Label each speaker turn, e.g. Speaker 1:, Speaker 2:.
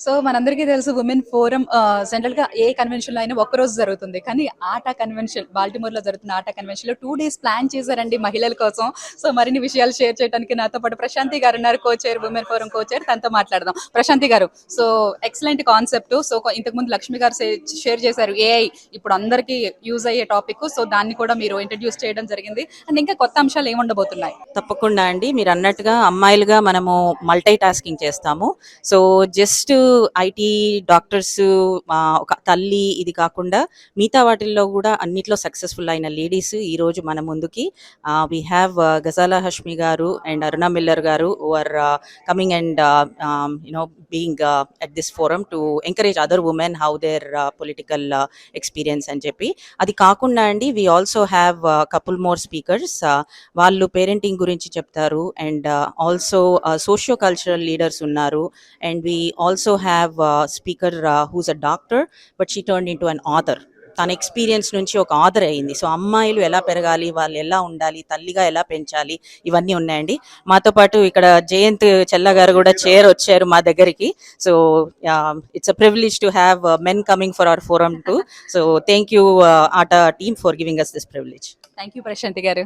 Speaker 1: So మనందరికీ తెలుసు women forum general గా ఏ కన్వెన్షన్ లో అయినా ఒక్క రోజు జరుగుతుంది. కానీ ఆటా కన్వెన్షన్ బాల్టిమోర్ లో జరుగుతున్న ఆటా కన్వెన్షన్ లో 2 days ప్లాన్ చేశారండి మహిళల కోసం. సో మరిన్ని విషయాలు షేర్ చేయడానికి నాతో పాటు ప్రశాంతి గారు ఉన్నారు, కోచర్ ఉమెన్ ఫోరం కోచర్. తనతో మాట్లాడదాం. ప్రశాంతి గారు, సో ఎక్సలెంట్ కాన్సెప్ట్. సో ఇంతకు ముందు లక్ష్మి గారు షేర్ చేశారు ఏఐ ఇప్పుడు అందరికీ యూజ్ అయ్యే టాపిక్. సో దాన్ని కూడా మీరు ఇంట్రడ్యూస్ చేయడం జరిగింది. అండ్ ఇంకా కొత్త అంశాలు ఏముండబోతున్నాయి?
Speaker 2: తప్పకుండా అండి. మీరు అన్నట్టుగా అమ్మాయిలుగా మనము మల్టీ టాస్కింగ్ చేస్తాము. సో జస్ట్ ఐటీ డాక్టర్స్, ఒక తల్లి ఇది కాకుండా మిగతా వాటిల్లో కూడా అన్నిట్లో సక్సెస్ఫుల్ అయిన లేడీస్ ఈరోజు మన ముందుకి we have Gazala Hashmi garu and Aruna Miller garu are coming and being at this forum to encourage other women how their political experience అని చెప్పి. అది కాకుండా అండి we also have couple more speakers. వాళ్ళు పేరెంటింగ్ గురించి చెప్తారు and also socio cultural leaders ఉన్నారు. And we also have speaker who's a doctor but she turn in to an author. తన ఎక్స్పీరియన్స్ నుంచి ఒక ఆథర్ అయింది. సో అమ్మాయిలు ఎలా పెరగాలి, వాళ్ళు ఎలా ఉండాలి, తల్లిగా ఎలా పెంచాలి, ఇవన్నీ ఉన్నాయండి. మాతో పాటు ఇక్కడ జయంత్ చెల్ల గారు కూడా వచ్చారు మా దగ్గరికి. So it's a privilege to have men coming for our forum too. So thank you ATA team for giving us this privilege.
Speaker 1: Thank you Prashanti గారు.